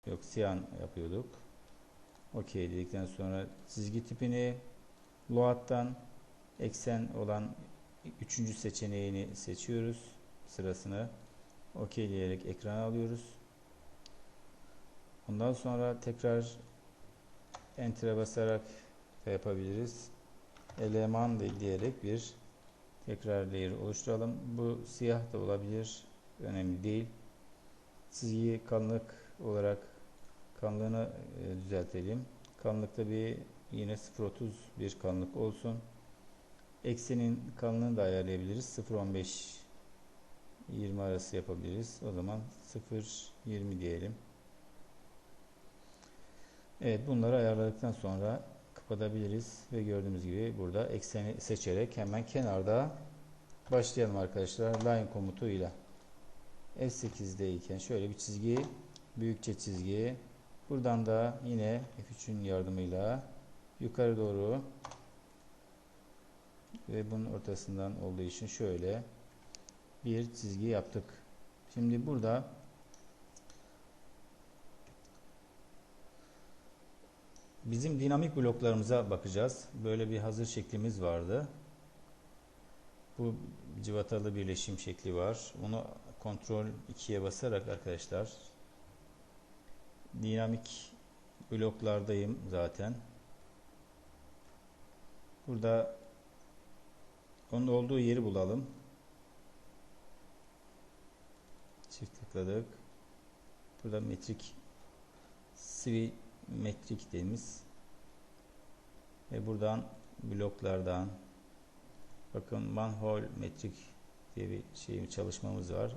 yok siyan yapıyorduk. OK dedikten sonra çizgi tipini load'dan eksen olan 3. seçeneğini seçiyoruz. Sırasını OK diyerek ekrana alıyoruz. Ondan sonra tekrar Enter'e basarak da yapabiliriz. Eleman diyerek bir tekrar layer oluşturalım. Bu siyah da olabilir. Önemli değil. Çizgi kalınlık olarak kalınlığını düzeltelim. Kalınlıkta bir yine 0.30 bir kalınlık olsun. Eksenin kalınlığını da ayarlayabiliriz. 0.15 20 arası yapabiliriz. O zaman 0.20 diyelim. Evet, bunları ayarladıktan sonra kapatabiliriz ve gördüğümüz gibi burada ekseni seçerek hemen kenarda başlayalım arkadaşlar line komutuyla. F8'deyken şöyle bir çizgi, büyükçe çizgi, buradan da yine F3'ün yardımıyla yukarı doğru ve bunun ortasından olduğu için şöyle bir çizgi yaptık. Şimdi burada bizim dinamik bloklarımıza bakacağız. Böyle bir hazır şeklimiz vardı. Bu cıvatalı birleşim şekli var. Onu Ctrl 2'ye basarak arkadaşlar dinamik bloklardayım zaten. Burada onun olduğu yeri bulalım. Çift tıkladık. Burada metrik simetrik dediğimiz ve buradan bloklardan bakın manhole metrik diye bir çalışmamız var.